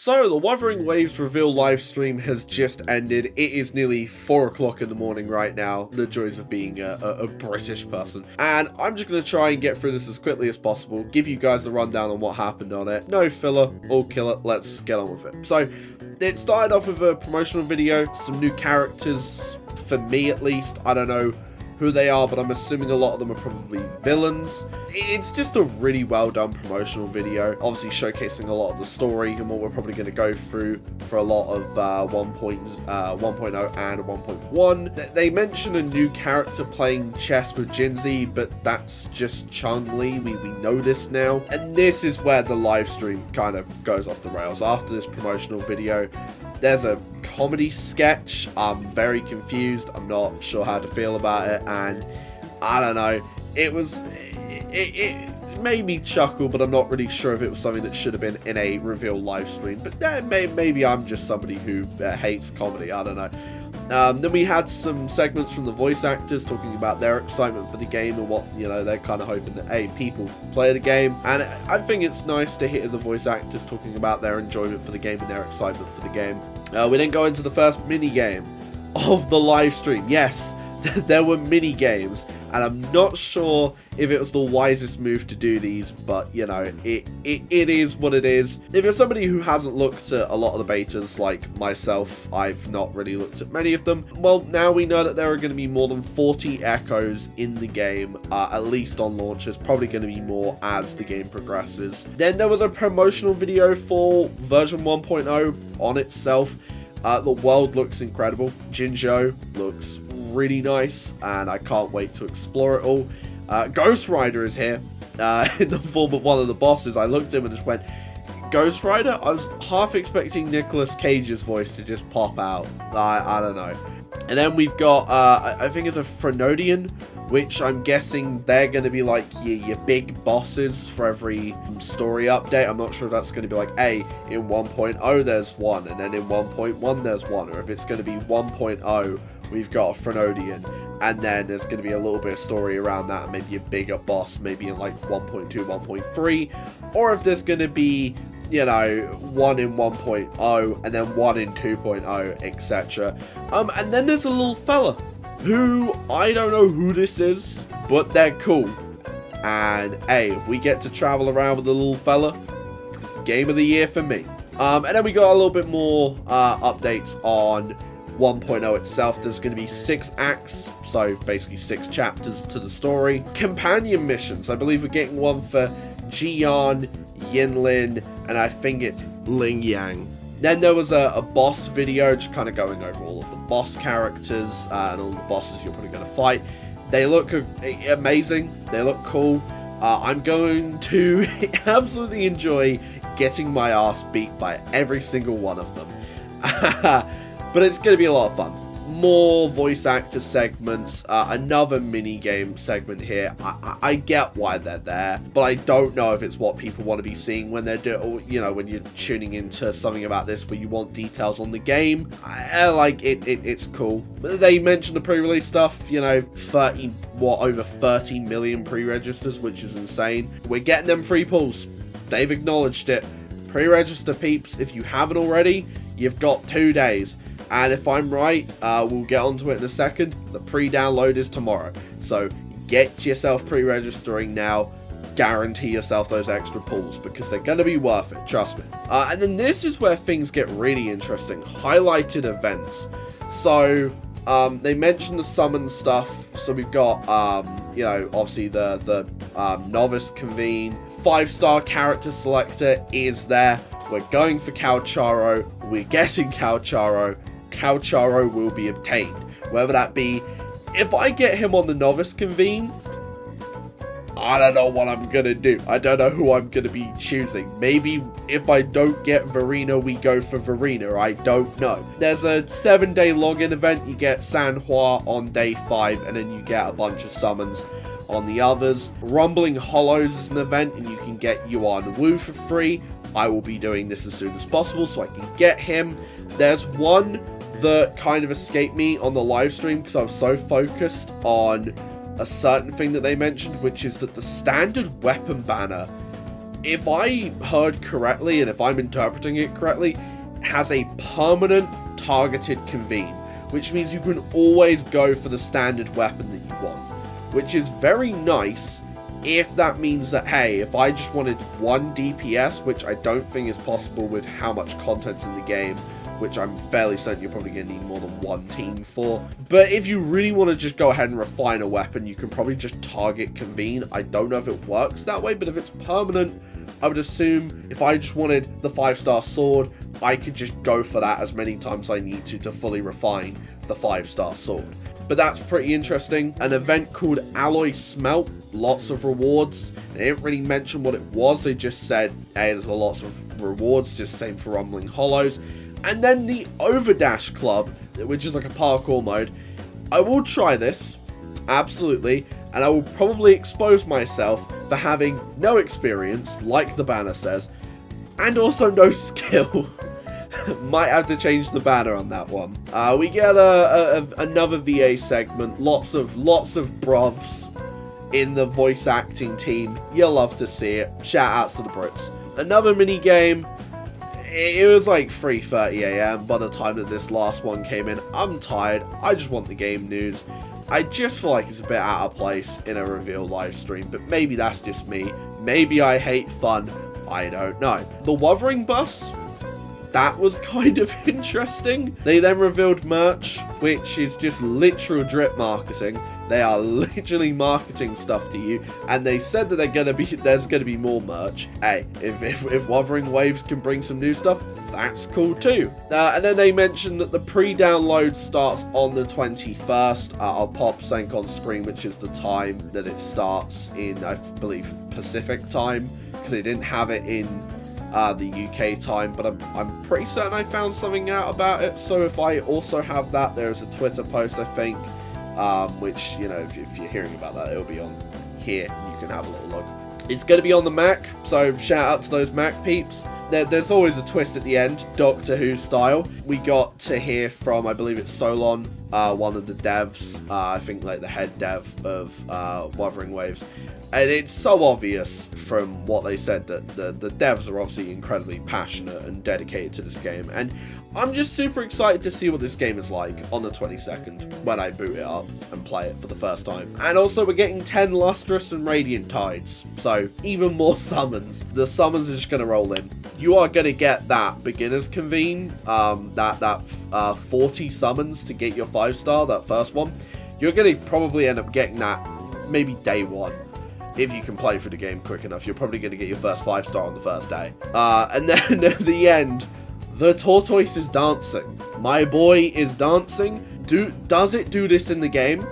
So, the Wuthering Waves reveal live stream has just ended. It is nearly 4 o'clock in the morning right now. The joys of being a British person. And I'm just going to try and get through this as quickly as possible, give you guys the rundown on what happened on it. No filler, all killer, let's get on with it. So, it started off with a promotional video, some new characters, for me at least. I don't know who they are, but I'm assuming a lot of them are probably villains. It's just a really well done promotional video, obviously showcasing a lot of the story and what we're probably going to go through for a lot of 1.0 and 1.1. They mention a new character playing chess with Jinzi, but that's just Chun-Li. We know this now. And this is where the live stream kind of goes off the rails. After this promotional video, there's a comedy sketch. I'm very confused. I'm not sure how to feel about it, and I don't know. It made me chuckle, but I'm not really sure if it was something that should have been in a reveal live stream. But maybe I'm just somebody who hates comedy. I don't know. Then we had some segments from the voice actors talking about their excitement for the game and what, they're kind of hoping that, hey, people play the game. And I think it's nice to hear the voice actors talking about their enjoyment for the game and their excitement for the game. We then go into the first mini game of the live stream. Yes, there were mini games, and I'm not sure if it was the wisest move to do these, but it is what it is. If you're somebody who hasn't looked at a lot of the betas like myself, I've not really looked at many of them, well, now we know that there are going to be more than 40 echoes in the game, at least on launch. There's probably going to be more as the game progresses. Then there was a promotional video for version 1.0 on itself. The world looks incredible. Jinzhou looks really nice, and I can't wait to explore it all. Ghost Rider is here in the form of one of the bosses. I looked at him and just went, Ghost Rider? I was half expecting Nicolas Cage's voice to just pop out. I don't know. And then we've got, I think it's a Frenodian, which I'm guessing they're going to be like your big bosses for every story update. I'm not sure if that's going to be like, hey, in 1.0 there's one, and then in 1.1 there's one, or if it's going to be 1.0, we've got a Frenodian, and then there's going to be a little bit of story around that, maybe a bigger boss, maybe in like 1.2, 1.3, or if there's going to be, one in 1.0, and then one in 2.0, etc. And then there's a little fella, who, I don't know who this is, but they're cool. And, hey, if we get to travel around with the little fella, game of the year for me. And then we got a little bit more updates on 1.0 itself. There's going to be 6 acts, so basically 6 chapters to the story. Companion missions, I believe we're getting one for Jian, Yinlin, and I think it's Ling Yang. Then there was a boss video, just kind of going over all of the boss characters and all the bosses you're probably going to fight. They look amazing. They look cool. I'm going to absolutely enjoy getting my ass beat by every single one of them. But it's going to be a lot of fun. More voice actor segments, another mini game segment here. I get why they're there, but I don't know if it's what people want to be seeing when they're when you're tuning into something about this where you want details on the game. It's cool. They mentioned the pre-release stuff, over 30 million pre-registers, which is insane. We're getting them free pulls. They've acknowledged it. Pre-register, peeps. If you haven't already, you've got 2 days. And if I'm right, we'll get onto it in a second. The pre-download is tomorrow. So get yourself pre-registering now. Guarantee yourself those extra pulls because they're going to be worth it. Trust me. And then this is where things get really interesting. Highlighted events. So they mentioned the summon stuff. So we've got, obviously the novice convene. 5-star character selector is there. We're going for Calcharo. We're getting Calcharo. Calcharo will be obtained. Whether that be, if I get him on the novice convene, I don't know what I'm going to do. I don't know who I'm going to be choosing. Maybe if I don't get Verena, we go for Verena. I don't know. There's a 7-day login event. You get Sanhua on day 5, and then you get a bunch of summons on the others. Rumbling Hollows is an event, and you can get Yuan Wu for free. I will be doing this as soon as possible so I can get him. There's one that kind of escaped me on the live stream because I was so focused on a certain thing that they mentioned, which is that the standard weapon banner if I heard correctly, and if I'm interpreting it correctly, has a permanent targeted convene, which means you can always go for the standard weapon that you want, which is very nice if that means that, hey, if I just wanted 1 DPS, which I don't think is possible with how much content's in the game, which I'm fairly certain you're probably going to need more than 1 team for. But if you really want to just go ahead and refine a weapon, you can probably just target convene. I don't know if it works that way, but if it's permanent, I would assume if I just wanted the 5-star sword, I could just go for that as many times as I need to fully refine the 5-star sword. But that's pretty interesting. An event called Alloy Smelt, lots of rewards. They didn't really mention what it was, they just said, hey, there's lots of rewards, just same for Rumbling Hollows. And then the Overdash Club, which is like a parkour mode. I will try this, absolutely, and I will probably expose myself for having no experience, like the banner says, and also no skill. Might have to change the banner on that one. We get another VA segment, lots of bruvs in the voice acting team. You'll love to see it. Shout outs to the Brits. Another mini game. It was like 3:30 AM by the time that this last one came in. I'm tired. I just want the game news. I just feel like it's a bit out of place in a reveal live stream, but maybe that's just me. Maybe I hate fun. I don't know. The Wuthering Bus, that was kind of interesting. They then revealed merch, which is just literal drip marketing. They are literally marketing stuff to you, and they said that there's gonna be more merch. Hey, if Wuthering Waves can bring some new stuff, that's cool too. And then they mentioned that the pre-download starts on the 21st. I'll pop something on screen, which is the time that it starts in, I believe, Pacific time, because they didn't have it in the UK time, but I'm pretty certain I found something out about it. So if I also have that, there's a Twitter post, I think, which, you know, if you're hearing about that, it'll be on here. You can have a little look. It's going to be on the Mac, so shout out to those Mac peeps. There's always a twist at the end, Doctor Who style. We got to hear from, I believe it's Solon, one of the devs, I think like the head dev of Wuthering Waves. And it's so obvious from what they said that the devs are obviously incredibly passionate and dedicated to this game. And I'm just super excited to see what this game is like on the 22nd when I boot it up and play it for the first time. And also we're getting 10 Lustrous and Radiant Tides, so even more summons. The summons are just going to roll in. You are going to get that beginner's convene, that 40 summons to get your 5-star, that first one. You're going to probably end up getting that maybe day 1. If you can play through the game quick enough, you're probably going to get your first 5-star on the first day. And then at the end, the tortoise is dancing. My boy is dancing. Does it do this in the game?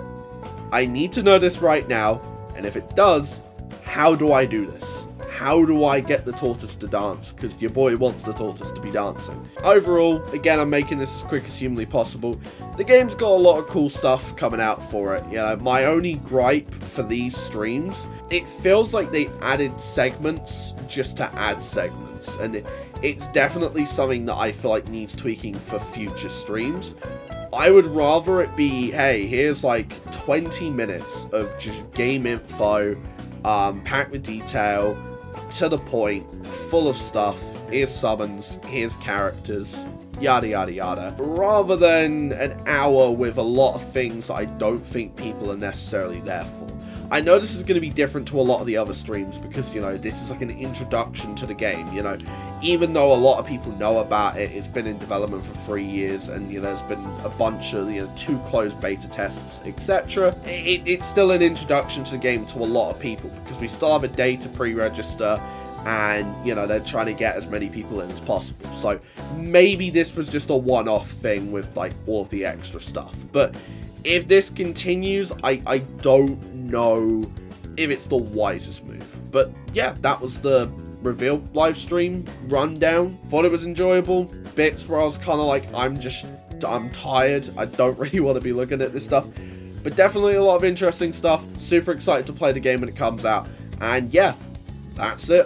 I need to know this right now. And if it does, how do I do this? How do I get the tortoise to dance? Because your boy wants the tortoise to be dancing. Overall, again, I'm making this as quick as humanly possible. The game's got a lot of cool stuff coming out for it. You know, my only gripe for these streams, it feels like they added segments just to add segments. And it's definitely something that I feel like needs tweaking for future streams. I would rather it be, hey, here's like 20 minutes of just game info, packed with detail, to the point, full of stuff. Here's summons, here's characters, yada yada yada, rather than an hour with a lot of things that I don't think people are necessarily there for. I know this is going to be different to a lot of the other streams because, you know, this is like an introduction to the game, you know. Even though a lot of people know about it, it's been in development for 3 years and, you know, there's been a bunch of, you know, 2 closed beta tests, etc. It's still an introduction to the game to a lot of people because we still have a day to pre-register and, you know, they're trying to get as many people in as possible. So maybe this was just a one-off thing with, like, all of the extra stuff. But if this continues, I don't know if it's the wisest move. But yeah, that was the reveal live stream rundown. Thought it was enjoyable. Bits where I was kind of like, I'm tired. I don't really want to be looking at this stuff. But definitely a lot of interesting stuff. Super excited to play the game when it comes out. And yeah, that's it.